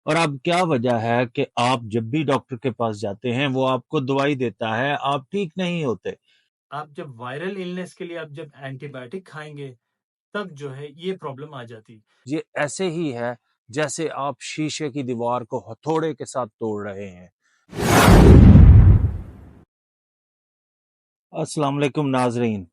اور اب کیا وجہ ہے کہ آپ جب بھی ڈاکٹر کے پاس جاتے ہیں وہ آپ کو دوائی دیتا ہے، آپ ٹھیک نہیں ہوتے۔ آپ جب وائرل النس کے لیے آپ جب اینٹی بایوٹک کھائیں گے تب جو ہے یہ پرابلم آ جاتی۔ یہ ایسے ہی ہے جیسے آپ شیشے کی دیوار کو ہتھوڑے کے ساتھ توڑ رہے ہیں۔ السلام علیکم ناظرین،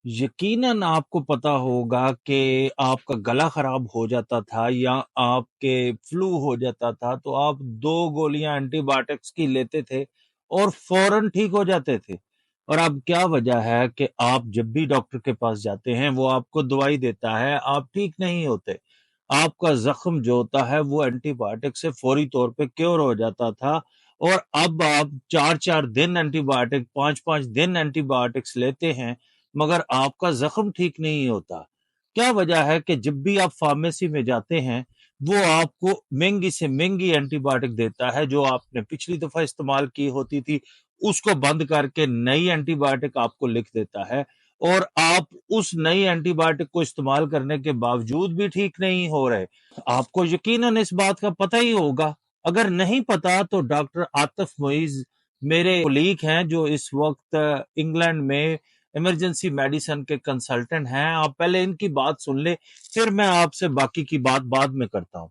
یقیناً آپ کو پتا ہوگا کہ آپ کا گلا خراب ہو جاتا تھا یا آپ کے فلو ہو جاتا تھا تو آپ 2 گولیاں اینٹی بایوٹکس کی لیتے تھے اور فوراً ٹھیک ہو جاتے تھے۔ اور اب کیا وجہ ہے کہ آپ جب بھی ڈاکٹر کے پاس جاتے ہیں وہ آپ کو دوائی دیتا ہے، آپ ٹھیک نہیں ہوتے۔ آپ کا زخم جو ہوتا ہے وہ اینٹی بایوٹک سے فوری طور پہ کیور ہو جاتا تھا، اور اب آپ 4 دن اینٹی بایوٹک، 5 دن اینٹی بایوٹکس لیتے ہیں مگر آپ کا زخم ٹھیک نہیں ہوتا۔ کیا وجہ ہے کہ جب بھی آپ فارمیسی میں جاتے ہیں وہ آپ کو مہنگی سے مہنگی اینٹی بایوٹک دیتا ہے، جو آپ نے پچھلی دفعہ استعمال کی ہوتی تھی اس کو بند کر کے نئی اینٹی بایوٹک آپ کو لکھ دیتا ہے، اور آپ اس نئی اینٹی بایوٹک کو استعمال کرنے کے باوجود بھی ٹھیک نہیں ہو رہے۔ آپ کو یقیناً اس بات کا پتہ ہی ہوگا، اگر نہیں پتا تو ڈاکٹر عاطف معیز میرے کولیگ ہیں جو اس وقت انگلینڈ میں ایمرجنسی میڈیسن کے کنسلٹنٹ ہیں۔ آپ پہلے ان کی بات سن لیں، پھر میں آپ سے باقی کی بات بعد میں کرتا ہوں۔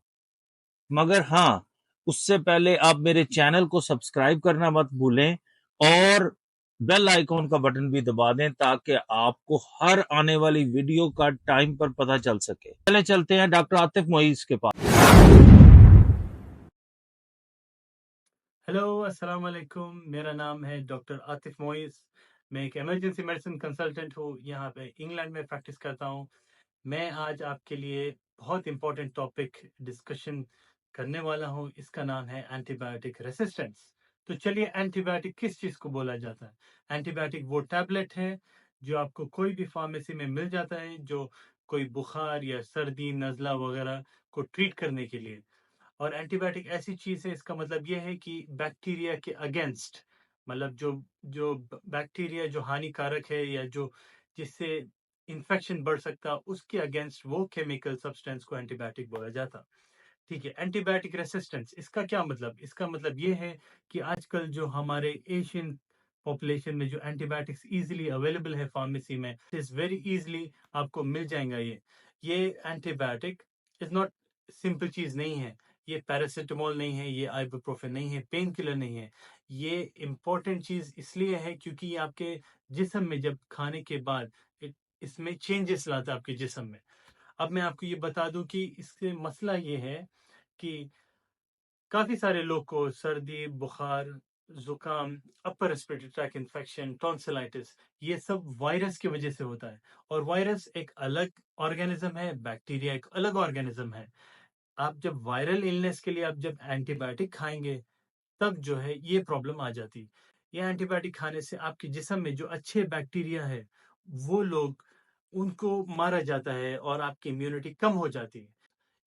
مگر ہاں، اس سے پہلے آپ میرے چینل کو سبسکرائب کرنا مت بھولیں اور بیل آئیکن کا بٹن بھی دبا دیں تاکہ آپ کو ہر آنے والی ویڈیو کا ٹائم پر پتہ چل سکے۔ پہلے چلتے ہیں ڈاکٹر عاطف معیز کے پاس۔ ہیلو، السلام علیکم، میرا نام ہے ڈاکٹر عاطف معیز۔ میں ایک ایمرجنسی میڈیسن کنسلٹنٹ ہوں، یہاں پہ انگلینڈ میں پریکٹس کرتا ہوں۔ میں آج آپ کے لیے بہت امپورٹنٹ ٹاپک ڈسکشن کرنے والا ہوں، اس کا نام ہے اینٹی بایوٹک ریسسٹنس۔ تو چلیے، اینٹی بایوٹک کس چیز کو بولا جاتا ہے؟ اینٹی بایوٹک وہ ٹیبلٹ ہے جو آپ کو کوئی بھی فارمیسی میں مل جاتا ہے، جو کوئی بخار یا سردی، نزلہ وغیرہ کو ٹریٹ کرنے کے لیے۔ اور اینٹی بایوٹک ایسی چیز ہے، اس کا مطلب یہ ہے کہ بیکٹیریا کے اگینسٹ، مطلب جو بیکٹیریا جو ہانی کارک ہے یا جو جس سے انفیکشن بڑھ سکتا، اس کے اگینسٹ وہ کیمیکل سبسٹینس کو اینٹی بایوٹک بولا جاتا۔ ٹھیک ہے، اینٹی بایوٹک ریسسٹنس اس کا کیا مطلب؟ اس کا مطلب یہ ہے کہ آج کل جو ہمارے ایشین پاپولیشن میں جو اینٹی بایوٹکس ایزیلی اویلیبل ہے فارمیسی میں، اس ویری ایزیلی آپ کو مل جائیں گا۔ یہ antibiotic is not simple چیز نہیں ہے، یہ پیراسیٹامول نہیں ہے، یہ آئبوپروفین نہیں ہے، پین کلر نہیں ہے۔ یہ امپورٹنٹ چیز اس لیے ہے کیونکہ یہ آپ کے جسم میں جب کھانے کے بعد اس میں چینجز لاتا ہے آپ کے جسم میں۔ اب میں آپ کو یہ بتا دوں کہ اس سے مسئلہ یہ ہے کہ کافی سارے لوگ کو سردی، بخار، زکام، اپر ریسپریٹری ٹریک انفیکشن، ٹونسلائٹس، یہ سب وائرس کی وجہ سے ہوتا ہے۔ اور وائرس ایک الگ آرگینزم ہے، بیکٹیریا ایک الگ آرگینزم ہے۔ آپ جب وائرل النس کے لیے آپ جب اینٹی بایوٹک کھائیں گے تب جو ہے یہ پرابلم آ جاتی۔ یہ اینٹی بایوٹک کھانے سے آپ کے جسم میں جو اچھے بیکٹیریا ہے وہ لوگ ان کو مارا جاتا ہے اور آپ کی امیونٹی کم ہو جاتی ہے۔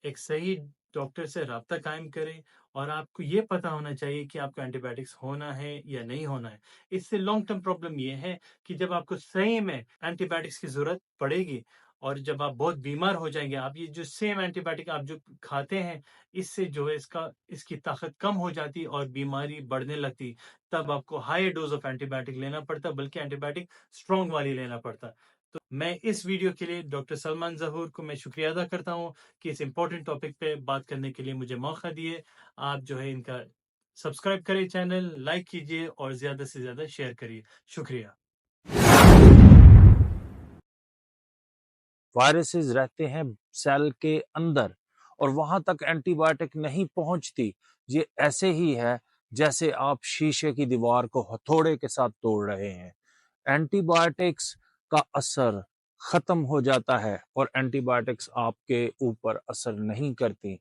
ایک صحیح ڈاکٹر سے رابطہ قائم کریں، اور آپ کو یہ پتا ہونا چاہیے کہ آپ کو اینٹی بایوٹکس ہونا ہے یا نہیں ہونا ہے۔ اس سے لانگ ٹرم پرابلم یہ ہے کہ جب آپ کو صحیح میں اینٹی بایوٹکس کی ضرورت پڑے گی اور جب آپ بہت بیمار ہو جائیں گے، آپ یہ جو سیم اینٹی بایوٹک آپ جو کھاتے ہیں اس سے جو ہے اس کی طاقت کم ہو جاتی اور بیماری بڑھنے لگتی، تب آپ کو high dose of antibiotic لینا پڑتا، بلکہ اینٹی بایوٹک اسٹرانگ والی لینا پڑتا۔ تو میں اس ویڈیو کے لیے ڈاکٹر سلمان ظہور کو میں شکریہ ادا کرتا ہوں کہ اس امپورٹنٹ ٹاپک پہ بات کرنے کے لیے مجھے موقع دیے۔ آپ جو ہے ان کا سبسکرائب کریں، چینل لائک کیجئے اور زیادہ سے زیادہ شیئر کریے۔ شکریہ۔ وائرسز رہتے ہیں سیل کے اندر اور وہاں تک اینٹی بایوٹک نہیں پہنچتی۔ یہ ایسے ہی ہے جیسے آپ شیشے کی دیوار کو ہتھوڑے کے ساتھ توڑ رہے ہیں۔ اینٹی بایوٹکس کا اثر ختم ہو جاتا ہے اور اینٹی بایوٹکس آپ کے اوپر اثر نہیں کرتی،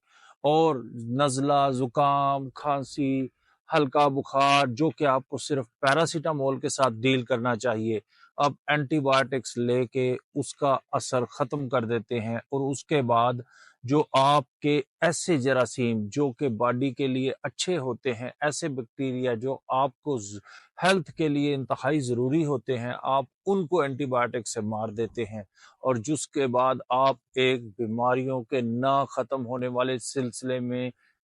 اور نزلہ، زکام، کھانسی، ہلکا بخار جو کہ آپ کو صرف پیراسیٹامول کے ساتھ ڈیل کرنا چاہیے، اب اینٹی بایوٹکس لے کے اس کا اثر ختم کر دیتے ہیں، اور اس کے بعد جو آپ کے ایسے جراثیم جو کہ باڈی کے لیے اچھے ہوتے ہیں، ایسے بیکٹیریا جو آپ کو ہیلتھ کے لیے انتہائی ضروری ہوتے ہیں، آپ ان کو اینٹی بایوٹک سے مار دیتے ہیں، اور جس کے بعد آپ ایک بیماریوں کے نہ ختم ہونے والے سلسلے میں